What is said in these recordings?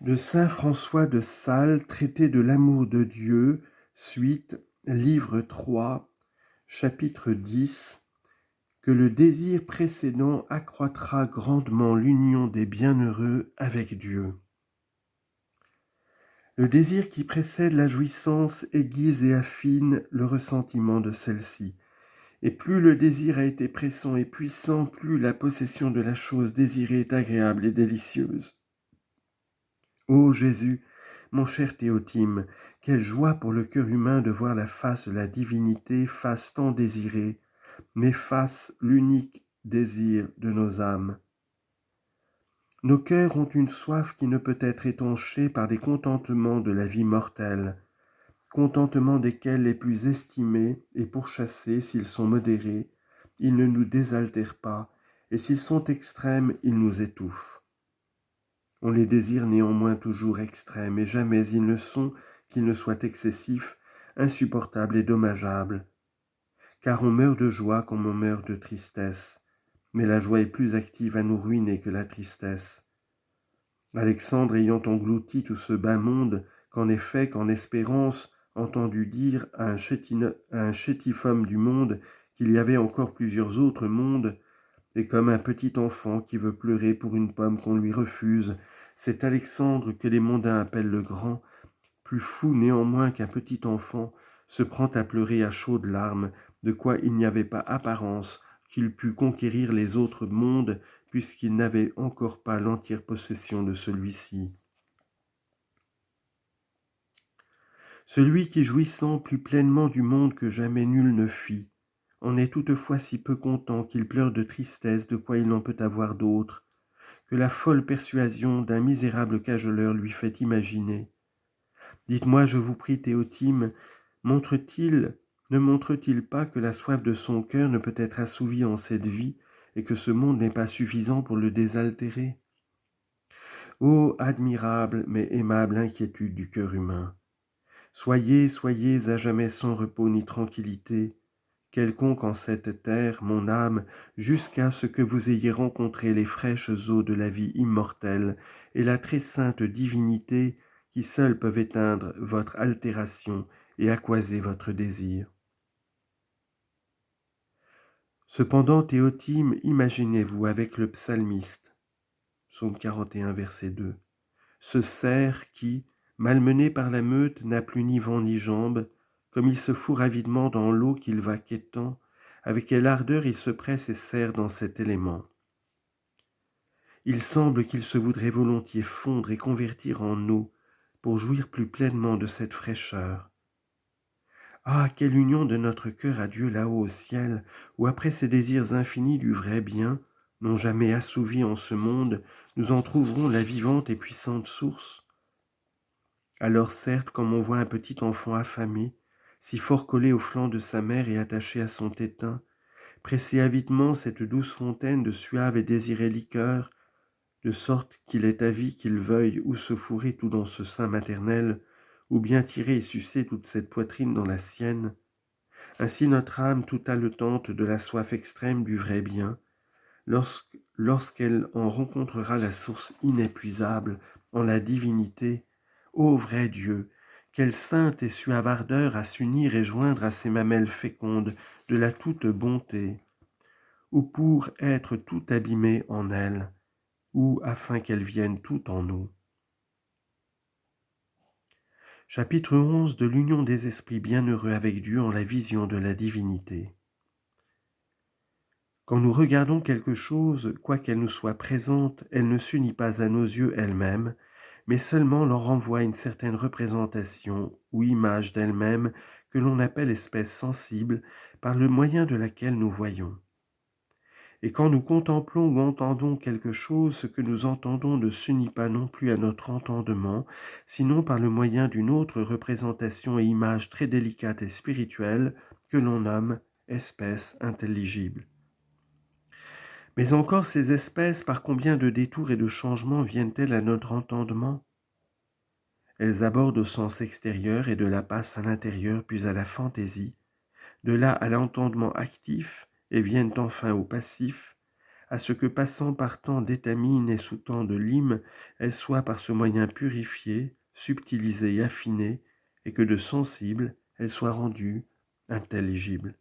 De saint François de Sales, traité de l'amour de Dieu, suite, livre 3, chapitre 10, que le désir précédent accroîtra grandement l'union des bienheureux avec Dieu. Le désir qui précède la jouissance aiguise et affine le ressentiment de celle-ci. Et plus le désir a été pressant et puissant, plus la possession de la chose désirée est agréable et délicieuse. Ô Jésus, mon cher Théotime, quelle joie pour le cœur humain de voir la face de la divinité, face tant désirée, mais face l'unique désir de nos âmes. Nos cœurs ont une soif qui ne peut être étanchée par des contentements de la vie mortelle, contentements desquels les plus estimés et pourchassés, s'ils sont modérés, ils ne nous désaltèrent pas, et s'ils sont extrêmes, ils nous étouffent. On les désire néanmoins toujours extrêmes, et jamais ils ne sont, qu'ils ne soient excessifs, insupportables et dommageables. Car on meurt de joie comme on meurt de tristesse, mais la joie est plus active à nous ruiner que la tristesse. Alexandre ayant englouti tout ce bas monde, qu'en effet, qu'en espérance, entendu dire à un chétif homme du monde qu'il y avait encore plusieurs autres mondes, et comme un petit enfant qui veut pleurer pour une pomme qu'on lui refuse, c'est Alexandre que les mondains appellent le grand, plus fou néanmoins qu'un petit enfant, se prend à pleurer à chaudes larmes, de quoi il n'y avait pas apparence qu'il pût conquérir les autres mondes, puisqu'il n'avait encore pas l'entière possession de celui-ci. Celui qui, jouissant plus pleinement du monde que jamais nul ne fit, en est toutefois si peu content qu'il pleure de tristesse de quoi il n'en peut avoir d'autre, que la folle persuasion d'un misérable cajoleur lui fait imaginer. Dites-moi, je vous prie, Théotime, ne montre-t-il pas que la soif de son cœur ne peut être assouvie en cette vie, et que ce monde n'est pas suffisant pour le désaltérer? Ô admirable mais aimable inquiétude du cœur humain! Soyez à jamais sans repos ni tranquillité, quelconque en cette terre, mon âme, jusqu'à ce que vous ayez rencontré les fraîches eaux de la vie immortelle et la très sainte divinité qui seules peuvent éteindre votre altération et accoiser votre désir. Cependant, Théotime, imaginez-vous avec le psalmiste, psaume 41, verset 2, ce cerf qui, malmené par la meute, n'a plus ni vent ni jambes, comme il se fourre avidement dans l'eau qu'il va quêtant, avec quelle ardeur il se presse et serre dans cet élément. Il semble qu'il se voudrait volontiers fondre et convertir en eau pour jouir plus pleinement de cette fraîcheur. Ah, quelle union de notre cœur à Dieu là-haut au ciel, où après ces désirs infinis du vrai bien, non jamais assouvis en ce monde, nous en trouverons la vivante et puissante source. Alors certes, comme on voit un petit enfant affamé, si fort collé au flanc de sa mère et attaché à son tétin, presser avidement cette douce fontaine de suave et désirée liqueur, de sorte qu'il est avis qu'il veuille ou se fourrer tout dans ce sein maternel, ou bien tirer et sucer toute cette poitrine dans la sienne, ainsi notre âme tout haletante de la soif extrême du vrai bien, lorsqu'elle en rencontrera la source inépuisable en la divinité, ô vrai Dieu, quelle sainte et suave ardeur à s'unir et joindre à ces mamelles fécondes de la toute bonté, ou pour être tout abîmée en elle, ou afin qu'elle vienne tout en nous. Chapitre 11 de l'union des esprits bienheureux avec Dieu en la vision de la divinité. Quand nous regardons quelque chose, quoiqu'elle nous soit présente, elle ne s'unit pas à nos yeux elle-même, mais seulement leur renvoie une certaine représentation ou image d'elle-même que l'on appelle espèce sensible, par le moyen de laquelle nous voyons. Et quand nous contemplons ou entendons quelque chose, ce que nous entendons ne s'unit pas non plus à notre entendement, sinon par le moyen d'une autre représentation et image très délicate et spirituelle que l'on nomme espèce intelligible. Mais encore ces espèces, par combien de détours et de changements viennent-elles à notre entendement? Elles abordent au sens extérieur et de là passent à l'intérieur puis à la fantaisie, de là à l'entendement actif et viennent enfin au passif, à ce que passant par tant d'étamines et sous tant de limes, elle soit par ce moyen purifiée, subtilisée et affinée, et que de sensible, elle soit rendue intelligible.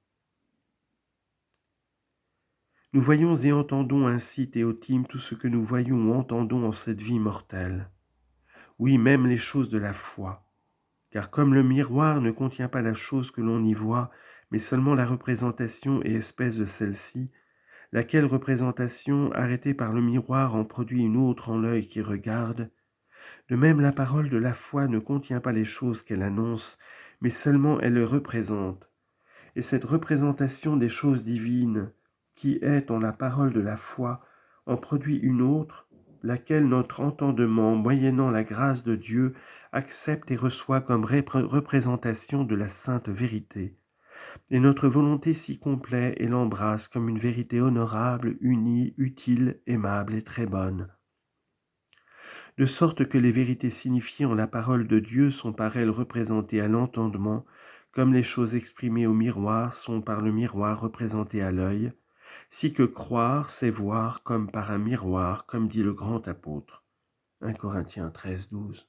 Nous voyons et entendons ainsi, Théotime, tout ce que nous voyons ou entendons en cette vie mortelle. Oui, même les choses de la foi. Car comme le miroir ne contient pas la chose que l'on y voit, mais seulement la représentation et espèce de celle-ci, laquelle représentation, arrêtée par le miroir, en produit une autre en l'œil qui regarde, de même la parole de la foi ne contient pas les choses qu'elle annonce, mais seulement elle le représente. Et cette représentation des choses divines, qui est en la parole de la foi, en produit une autre, laquelle notre entendement, moyennant la grâce de Dieu, accepte et reçoit comme représentation de la sainte vérité. Et notre volonté s'y complaît et l'embrasse comme une vérité honorable, unie, utile, aimable et très bonne. De sorte que les vérités signifiées en la parole de Dieu sont par elle représentées à l'entendement, comme les choses exprimées au miroir sont par le miroir représentées à l'œil, si que croire, c'est voir comme par un miroir, comme dit le grand apôtre. 1 Corinthiens 13, 12.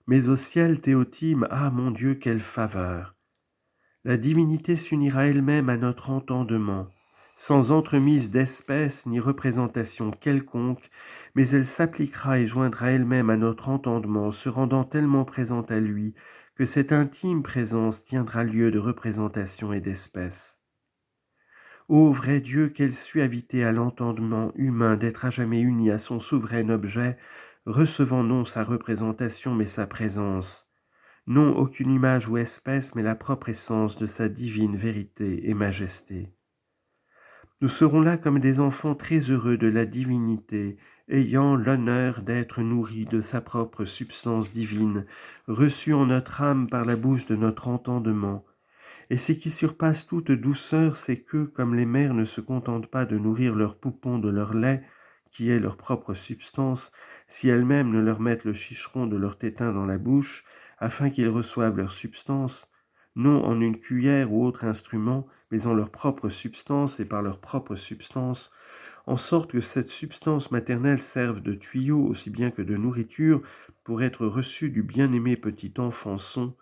Mais au ciel, Théotime, ah mon Dieu, quelle faveur! La divinité s'unira elle-même à notre entendement, sans entremise d'espèce ni représentation quelconque, mais elle s'appliquera et joindra elle-même à notre entendement, se rendant tellement présente à lui que cette intime présence tiendra lieu de représentation et d'espèce. Ô vrai Dieu, quelle suavité à l'entendement humain d'être à jamais uni à son souverain objet, recevant non sa représentation mais sa présence, non aucune image ou espèce mais la propre essence de sa divine vérité et majesté. Nous serons là comme des enfants très heureux de la divinité, ayant l'honneur d'être nourris de sa propre substance divine, reçue en notre âme par la bouche de notre entendement. Et ce qui surpasse toute douceur, c'est que, comme les mères ne se contentent pas de nourrir leurs poupons de leur lait, qui est leur propre substance, si elles-mêmes ne leur mettent le chicheron de leur tétin dans la bouche, afin qu'ils reçoivent leur substance, non en une cuillère ou autre instrument, mais en leur propre substance et par leur propre substance, en sorte que cette substance maternelle serve de tuyau aussi bien que de nourriture pour être reçue du bien-aimé petit enfant son.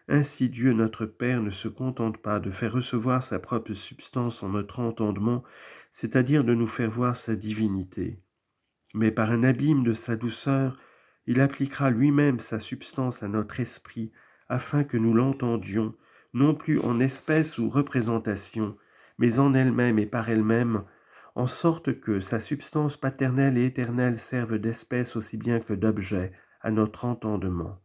Ainsi Dieu notre Père ne se contente pas de faire recevoir sa propre substance en notre entendement, c'est-à-dire de nous faire voir sa divinité. Mais par un abîme de sa douceur, il appliquera lui-même sa substance à notre esprit, afin que nous l'entendions, non plus en espèce ou représentation, mais en elle-même et par elle-même, en sorte que sa substance paternelle et éternelle serve d'espèce aussi bien que d'objet à notre entendement.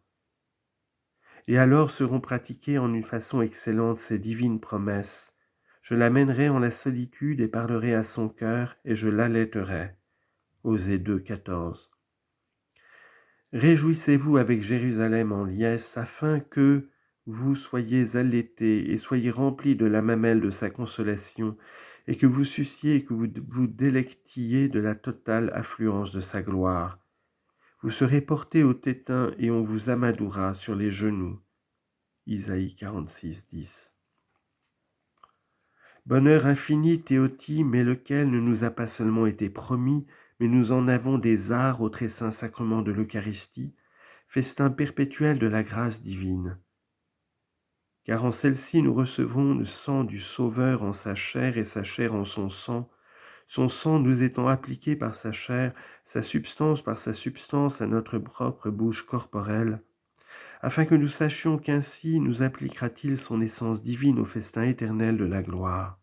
Et alors seront pratiquées en une façon excellente ces divines promesses. Je l'amènerai en la solitude et parlerai à son cœur, et je l'allaiterai. Osée 2, 14. Réjouissez-vous avec Jérusalem en liesse, afin que vous soyez allaités et soyez remplis de la mamelle de sa consolation, et que vous suciez et que vous vous délectiez de la totale affluence de sa gloire. Vous serez portés au tétin et on vous amadoura sur les genoux. Isaïe 46, 10. Bonheur infini, Théotime, mais lequel ne nous a pas seulement été promis, mais nous en avons des arts au très saint sacrement de l'Eucharistie, festin perpétuel de la grâce divine. Car en celle-ci nous recevons le sang du Sauveur en sa chair et sa chair en son sang nous étant appliqué par sa chair, sa substance par sa substance à notre propre bouche corporelle, afin que nous sachions qu'ainsi nous appliquera-t-il son essence divine au festin éternel de la gloire.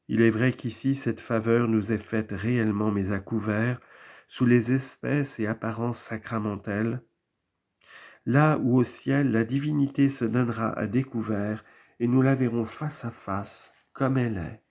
Il est vrai qu'ici cette faveur nous est faite réellement mais à couvert, sous les espèces et apparences sacramentelles, là où au ciel la divinité se donnera à découvert et nous la verrons face à face comme elle est.